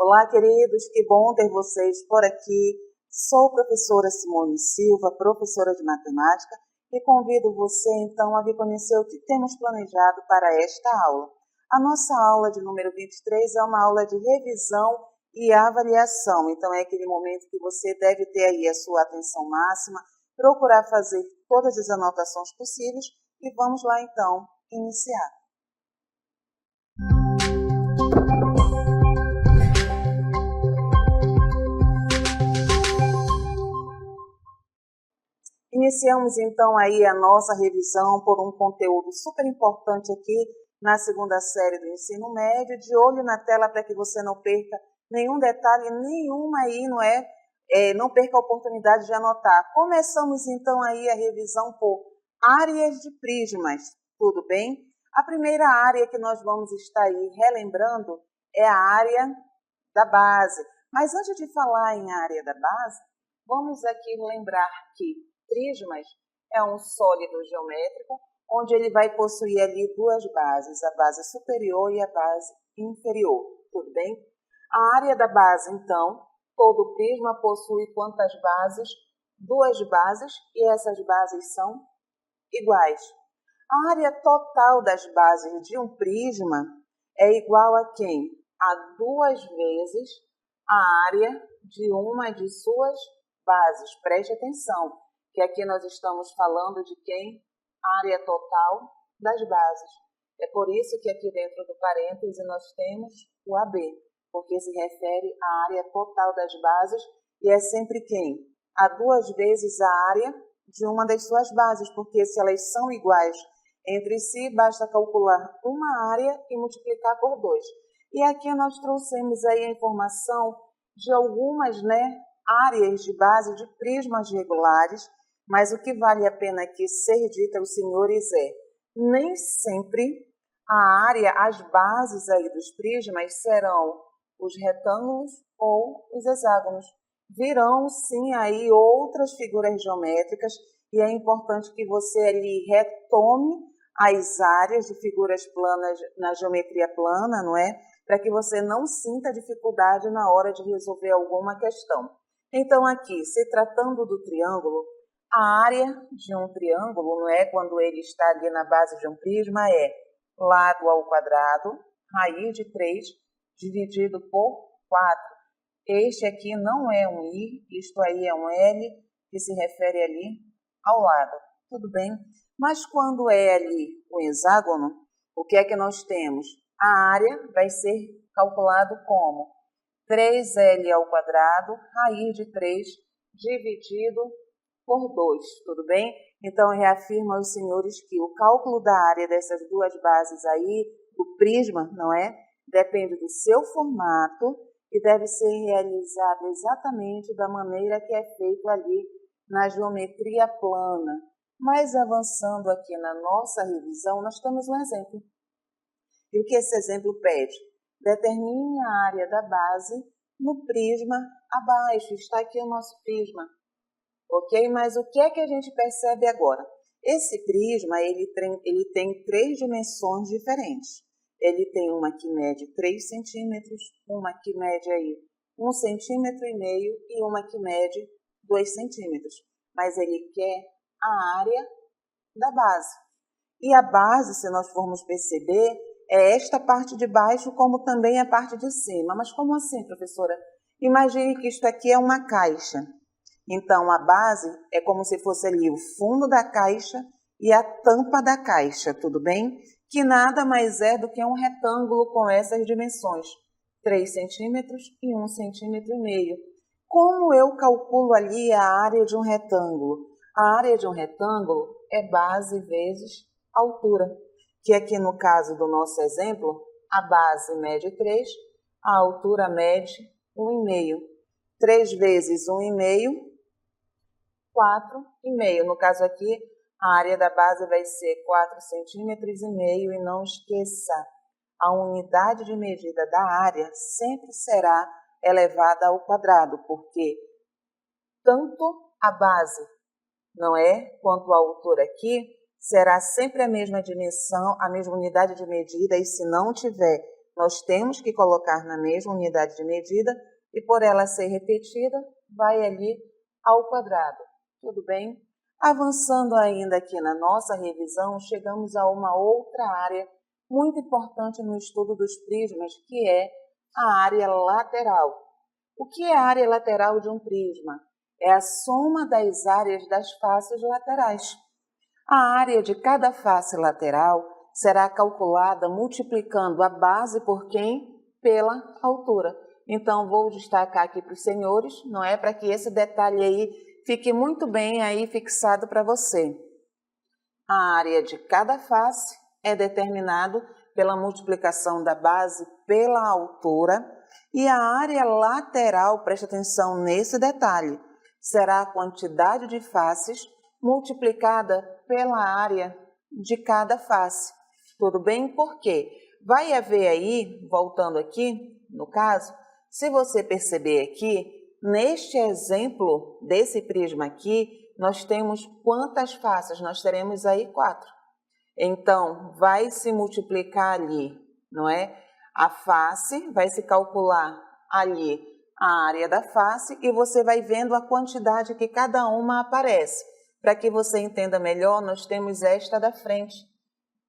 Olá, queridos, que bom ter vocês por aqui. Sou a professora Simone Silva, professora de matemática, e convido você, então, a vir conhecer o que temos planejado para esta aula. A nossa aula de número 23 é uma aula de revisão e avaliação, então é aquele momento que você deve ter aí a sua atenção máxima, procurar fazer todas as anotações possíveis e vamos lá, então, iniciar. Iniciamos então aí a nossa revisão por um conteúdo super importante aqui na segunda série do ensino médio, de olho na tela para que você não perca nenhum detalhe, nenhuma aí, não perca a oportunidade de anotar. Começamos então aí a revisão por áreas de prismas, tudo bem? A primeira área que nós vamos estar aí relembrando é a área da base. Mas antes de falar em área da base, vamos aqui lembrar que prismas é um sólido geométrico, onde ele vai possuir ali duas bases, a base superior e a base inferior, tudo bem? A área da base, então, todo prisma possui quantas bases? Duas bases, e essas bases são iguais. A área total das bases de um prisma é igual a quem? A duas vezes a área de uma de suas bases. Preste atenção, que aqui nós estamos falando de quem? Área total das bases. É por isso que aqui dentro do parêntese nós temos o AB, porque se refere à área total das bases e é sempre quem? A duas vezes a área de uma das suas bases, porque se elas são iguais entre si, basta calcular uma área e multiplicar por 2. E aqui nós trouxemos aí a informação de algumas, áreas de base de prismas regulares, mas o que vale a pena aqui ser dito aos senhores é, nem sempre a área, as bases aí dos prismas serão os retângulos ou os hexágonos. Virão sim aí outras figuras geométricas e é importante que você ali retome as áreas de figuras planas na geometria plana, não é? Para que você não sinta dificuldade na hora de resolver alguma questão. Então aqui, se tratando do triângulo, a área de um triângulo, não é? Quando ele está ali na base de um prisma, é lado ao quadrado, raiz de 3, dividido por 4. Este aqui não é um I, isto aí é um L, que se refere ali ao lado. Tudo bem? Mas quando é ali um hexágono, o que é que nós temos? A área vai ser calculado como 3L ao quadrado, raiz de 3, dividido por 2, tudo bem? Então, reafirmo aos senhores que o cálculo da área dessas duas bases aí, do prisma, não é? Depende do seu formato e deve ser realizado exatamente da maneira que é feito ali na geometria plana. Mas avançando aqui na nossa revisão, nós temos um exemplo. E o que esse exemplo pede? Determine a área da base no prisma abaixo. Está aqui o nosso prisma. Ok? Mas o que é que a gente percebe agora? Esse prisma, ele tem três dimensões diferentes. Ele tem uma que mede 3 centímetros, uma que mede aí 1,5 centímetro e uma que mede 2 centímetros. Mas ele quer a área da base. E a base, se nós formos perceber, é esta parte de baixo, como também a parte de cima. Mas como assim, professora? Imagine que isto aqui é uma caixa. Então, a base é como se fosse ali o fundo da caixa e a tampa da caixa, tudo bem? Que nada mais é do que um retângulo com essas dimensões, 3 centímetros e 1,5 centímetro. Como eu calculo ali a área de um retângulo? A área de um retângulo é base vezes altura, que aqui no caso do nosso exemplo, a base mede 3, a altura mede 1,5. 3 vezes 1,5, 4,5. No caso aqui, a área da base vai ser 4,5 centímetros e não esqueça, a unidade de medida da área sempre será elevada ao quadrado, porque tanto a base, não é, quanto a altura aqui, será sempre a mesma dimensão, a mesma unidade de medida, e se não tiver nós temos que colocar na mesma unidade de medida e por ela ser repetida, vai ali ao quadrado. Tudo bem? Avançando ainda aqui na nossa revisão, chegamos a uma outra área muito importante no estudo dos prismas, que é a área lateral. O que é a área lateral de um prisma? É a soma das áreas das faces laterais. A área de cada face lateral será calculada multiplicando a base por quem? Pela altura. Então, vou destacar aqui para os senhores, não é? Para que esse detalhe aí fique muito bem aí fixado para você. A área de cada face é determinado pela multiplicação da base pela altura e a área lateral, preste atenção nesse detalhe, será a quantidade de faces multiplicada pela área de cada face. Tudo bem? Por quê? Vai haver aí, voltando aqui, no caso, se você perceber aqui, neste exemplo desse prisma aqui, nós temos quantas faces? Nós teremos aí 4. Então, vai se multiplicar ali, não é? A face, vai se calcular ali a área da face e você vai vendo a quantidade que cada uma aparece. Para que você entenda melhor, nós temos esta da frente,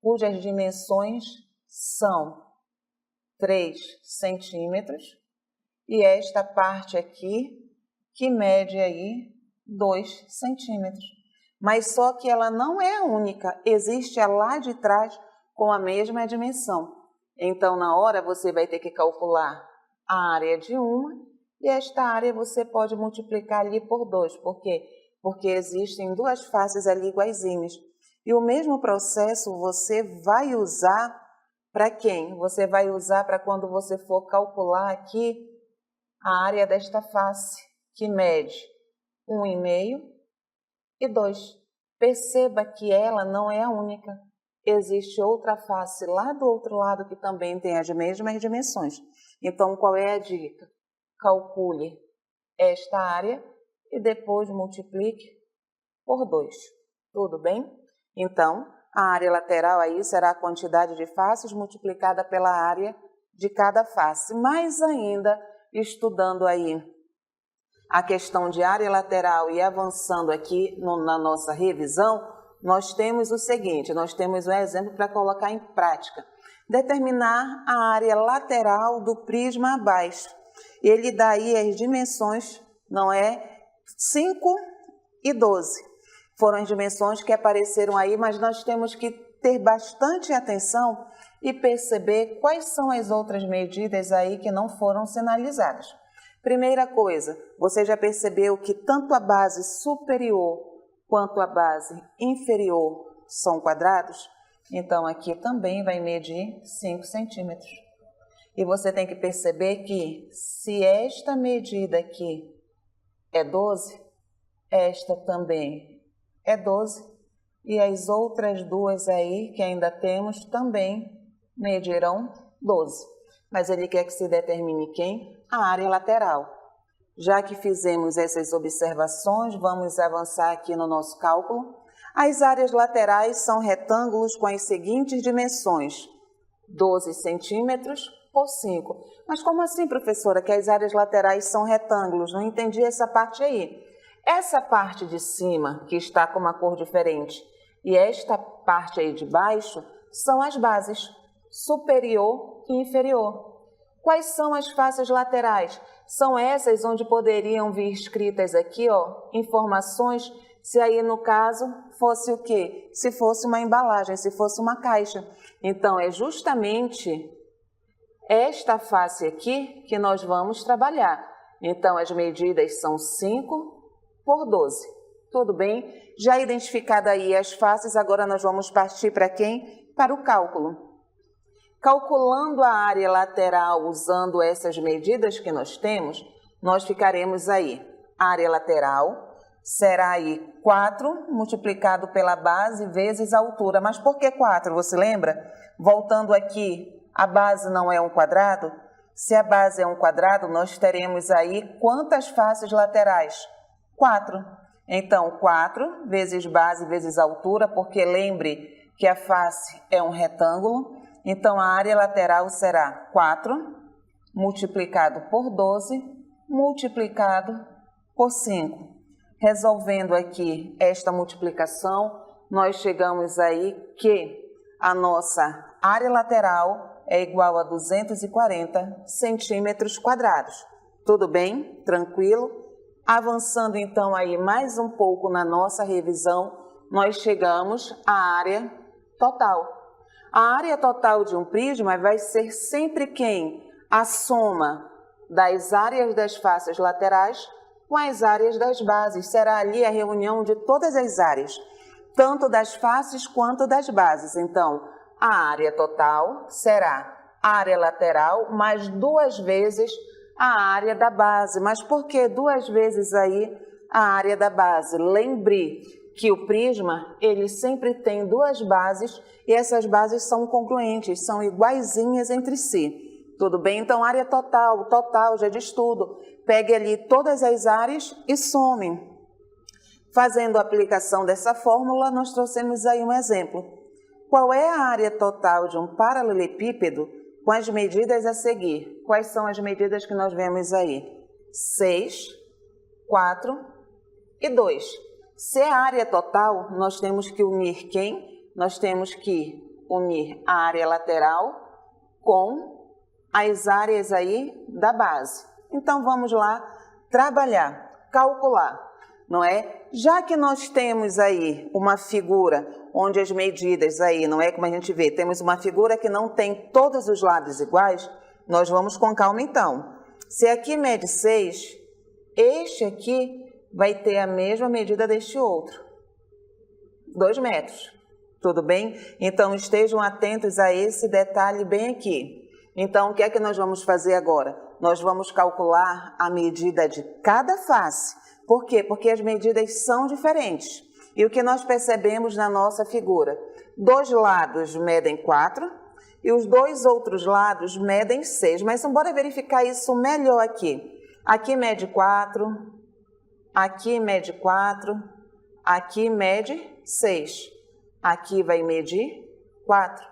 cujas dimensões são 3 centímetros e esta parte aqui, que mede aí 2 centímetros. Mas só que ela não é a única, existe a lá de trás com a mesma dimensão. Então, na hora, você vai ter que calcular a área de uma e esta área você pode multiplicar ali por 2. Por quê? Porque existem duas faces ali iguaizinhas. E o mesmo processo você vai usar para quem? Você vai usar para quando você for calcular aqui a área desta face, que mede 1,5 e 2. Perceba que ela não é a única. Existe outra face lá do outro lado que também tem as mesmas dimensões. Então, qual é a dica? Calcule esta área e depois multiplique por 2. Tudo bem? Então, a área lateral aí será a quantidade de faces multiplicada pela área de cada face. Mais ainda, estudando aí a questão de área lateral e avançando aqui na nossa revisão, nós temos o seguinte, nós temos um exemplo para colocar em prática. Determinar a área lateral do prisma abaixo. Ele dá aí as dimensões, não é? 5 e 12. Foram as dimensões que apareceram aí, mas nós temos que ter bastante atenção e perceber quais são as outras medidas aí que não foram sinalizadas. Primeira coisa, você já percebeu que tanto a base superior quanto a base inferior são quadrados? Então, aqui também vai medir 5 centímetros. E você tem que perceber que se esta medida aqui é 12, esta também é 12, e as outras duas aí que ainda temos também medirão 12. Mas ele quer que se determine quem? A área lateral. Já que fizemos essas observações, vamos avançar aqui no nosso cálculo. As áreas laterais são retângulos com as seguintes dimensões: 12 centímetros por 5. Mas como assim, professora, que as áreas laterais são retângulos? Não entendi essa parte aí. Essa parte de cima, que está com uma cor diferente, e esta parte aí de baixo, são as bases, superior e inferior. Quais são as faces laterais? São essas onde poderiam vir escritas aqui, ó, informações, se aí no caso fosse o quê? Se fosse uma embalagem, se fosse uma caixa. Então, é justamente esta face aqui que nós vamos trabalhar. Então, as medidas são 5 por 12. Tudo bem? Já identificada aí as faces, agora nós vamos partir para quem? Para o cálculo. Calculando a área lateral usando essas medidas que nós temos, nós ficaremos aí. A área lateral será aí 4 multiplicado pela base vezes a altura. Mas por que 4? Você lembra? Voltando aqui, a base não é um quadrado? Se a base é um quadrado, nós teremos aí quantas faces laterais? 4. Então, 4 vezes base vezes altura, porque lembre que a face é um retângulo. Então, a área lateral será 4 multiplicado por 12 multiplicado por 5. Resolvendo aqui esta multiplicação, nós chegamos aí que a nossa área lateral é igual a 240 centímetros quadrados. Tudo bem? Tranquilo? Avançando então aí mais um pouco na nossa revisão, nós chegamos à área total. A área total de um prisma vai ser sempre quem? A soma das áreas das faces laterais com as áreas das bases. Será ali a reunião de todas as áreas, tanto das faces quanto das bases. Então, a área total será a área lateral mais 2 vezes a área da base. Mas por que 2 vezes aí a área da base? Lembre que o prisma, ele sempre tem 2 bases e essas bases são congruentes, são iguaizinhas entre si. Tudo bem? Então, área total, total já diz tudo. Pegue ali todas as áreas e some. Fazendo a aplicação dessa fórmula, nós trouxemos aí um exemplo. Qual é a área total de um paralelepípedo com as medidas a seguir? Quais são as medidas que nós vemos aí? 6, 4 e 2. Se é a área total, nós temos que unir quem? Nós temos que unir a área lateral com as áreas aí da base. Então, vamos lá trabalhar, calcular, não é? Já que nós temos aí uma figura onde as medidas aí, não é como a gente vê, temos uma figura que não tem todos os lados iguais, nós vamos com calma então. Se aqui mede 6, este aqui vai ter a mesma medida deste outro, 2 metros, tudo bem? Então, estejam atentos a esse detalhe bem aqui. Então, o que é que nós vamos fazer agora? Nós vamos calcular a medida de cada face. Por quê? Porque as medidas são diferentes. E o que nós percebemos na nossa figura? 2 lados medem 4 e os 2 outros lados medem 6. Mas bora verificar isso melhor aqui. Aqui mede 4, aqui mede 4, aqui mede 6. Aqui vai medir 4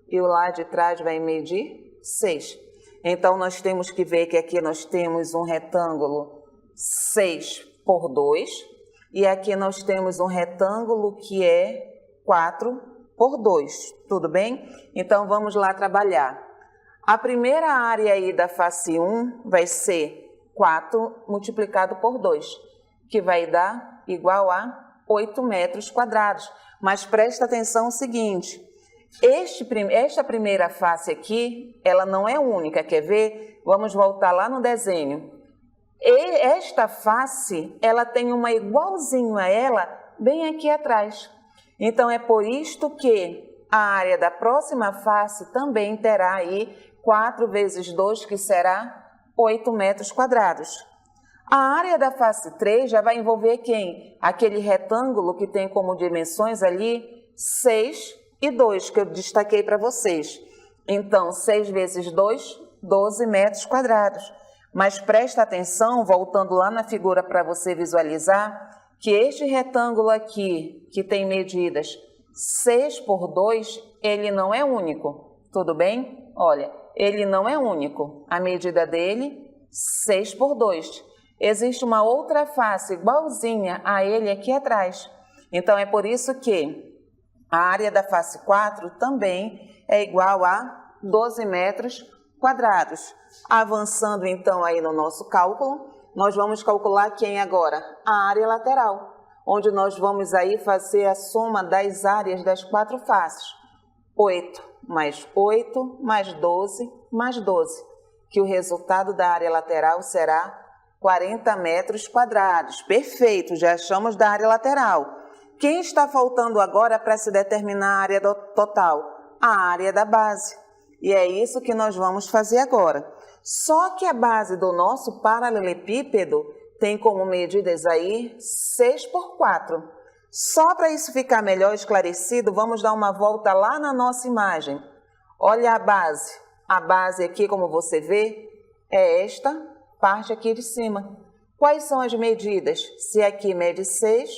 e o lado de trás vai medir 6. Então, nós temos que ver que aqui nós temos um retângulo 6 por 2 e aqui nós temos um retângulo que é 4 por 2. Tudo bem? Então, vamos lá trabalhar. A primeira área aí da face 1 vai ser 4 multiplicado por 2, que vai dar igual a 8 metros quadrados. Mas presta atenção no seguinte, esta primeira face aqui, ela não é única, quer ver? Vamos voltar lá no desenho. E esta face, ela tem uma igualzinho a ela bem aqui atrás. Então, é por isto que a área da próxima face também terá aí 4 vezes 2, que será 8 metros quadrados. A área da face 3 já vai envolver quem? Aquele retângulo que tem como dimensões ali 6 e 2, que eu destaquei para vocês. Então, 6 vezes 2, 12 metros quadrados. Mas presta atenção, voltando lá na figura para você visualizar, que este retângulo aqui, que tem medidas 6 por 2, ele não é único. Tudo bem? Olha, ele não é único. A medida dele, 6 por 2. Existe uma outra face igualzinha a ele aqui atrás. Então, é por isso que a área da face 4 também é igual a 12 metros quadrados. Avançando então aí no nosso cálculo, nós vamos calcular quem agora? A área lateral, onde nós vamos aí fazer a soma das áreas das 4 faces. 8 mais 8 mais 12 mais 12, que o resultado da área lateral será 40 metros quadrados. Perfeito, já achamos da área lateral. Quem está faltando agora para se determinar a área total? A área da base. E é isso que nós vamos fazer agora. Só que a base do nosso paralelepípedo tem como medidas aí 6 por 4. Só para isso ficar melhor esclarecido, vamos dar uma volta lá na nossa imagem. Olha a base. A base aqui, como você vê, é esta parte aqui de cima. Quais são as medidas? Se aqui mede 6,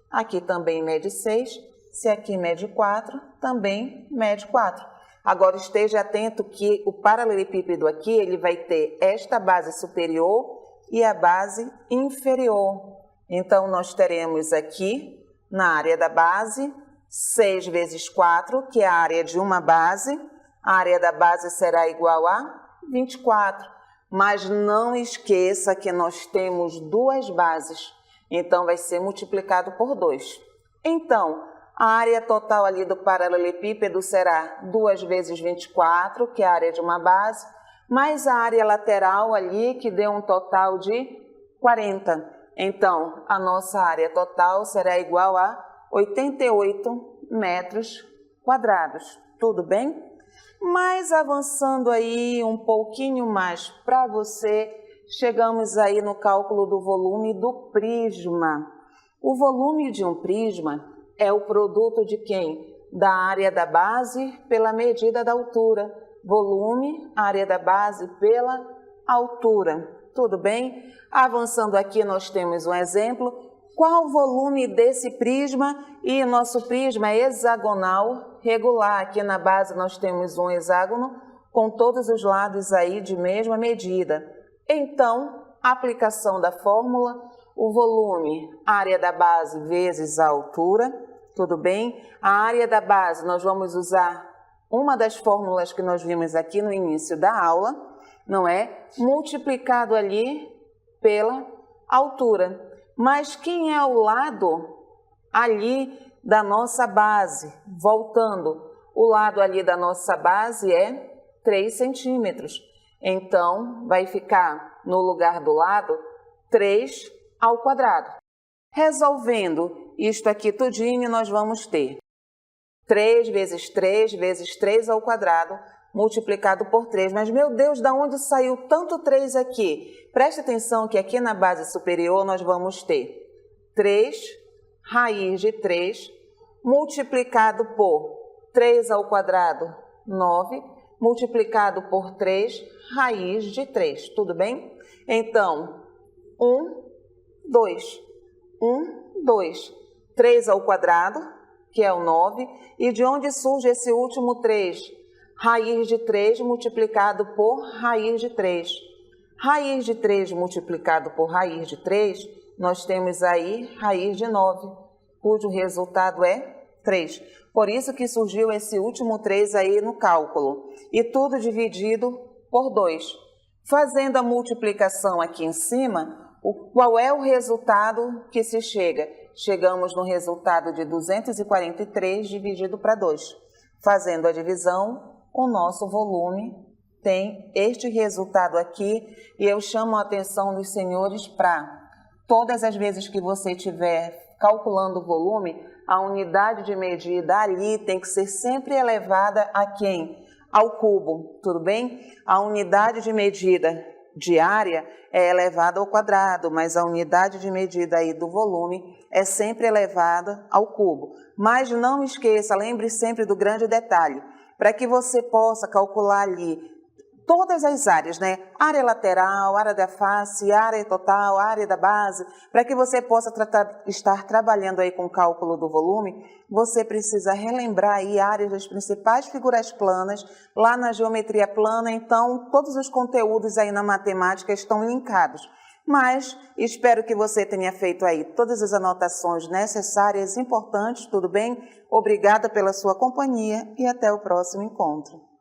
aqui também mede 6. Se aqui mede 4, também mede 4. Agora esteja atento que o paralelepípedo aqui, ele vai ter esta base superior e a base inferior. Então, nós teremos aqui, na área da base, 6 vezes 4, que é a área de uma base. A área da base será igual a 24. Mas não esqueça que nós temos duas bases. Então, vai ser multiplicado por 2. Então, a área total ali do paralelepípedo será 2 vezes 24, que é a área de uma base, mais a área lateral ali, que deu um total de 40. Então, a nossa área total será igual a 88 metros quadrados. Tudo bem? Mas avançando aí um pouquinho mais para você, chegamos aí no cálculo do volume do prisma. O volume de um prisma é o produto de quem? Da área da base pela medida da altura. Volume, área da base pela altura. Tudo bem? Avançando aqui, nós temos um exemplo. Qual o volume desse prisma? E nosso prisma é hexagonal regular. Aqui na base nós temos um hexágono com todos os lados aí de mesma medida. Então, aplicação da fórmula, o volume, área da base vezes a altura, tudo bem? A área da base, nós vamos usar uma das fórmulas que nós vimos aqui no início da aula, não é? Multiplicado ali pela altura. Mas quem é o lado ali da nossa base? Voltando, o lado ali da nossa base é 3 centímetros. Então, vai ficar no lugar do lado 3 ao quadrado. Resolvendo isto aqui tudinho, nós vamos ter 3 vezes 3 vezes 3 ao quadrado multiplicado por 3. Mas, meu Deus, da onde saiu tanto 3 aqui? Preste atenção que aqui na base superior nós vamos ter 3 raiz de 3 multiplicado por 3 ao quadrado, 9, multiplicado por 3 raiz de 3. Tudo bem? Então, 1, 2. 1, 2. 3 ao quadrado, que é o 9. E de onde surge esse último 3? Raiz de 3 multiplicado por raiz de 3. Raiz de 3 multiplicado por raiz de 3, nós temos aí raiz de 9, cujo resultado é 3. Por isso que surgiu esse último 3 aí no cálculo. E tudo dividido por 2. Fazendo a multiplicação aqui em cima, qual é o resultado que se chega? Chegamos no resultado de 243 dividido para 2. Fazendo a divisão, o nosso volume tem este resultado aqui, e eu chamo a atenção dos senhores para todas as vezes que você estiver calculando o volume, a unidade de medida ali tem que ser sempre elevada a quem? Ao cubo, tudo bem? A unidade de medida de área é elevada ao quadrado, mas a unidade de medida aí do volume é sempre elevada ao cubo. Mas não esqueça, lembre sempre do grande detalhe, para que você possa calcular ali todas as áreas, né? Área lateral, área da face, área total, área da base, para que você possa estar trabalhando aí com o cálculo do volume, você precisa relembrar aí áreas das principais figuras planas, lá na geometria plana. Então, todos os conteúdos aí na matemática estão linkados. Mas espero que você tenha feito aí todas as anotações necessárias, importantes, tudo bem? Obrigada pela sua companhia e até o próximo encontro.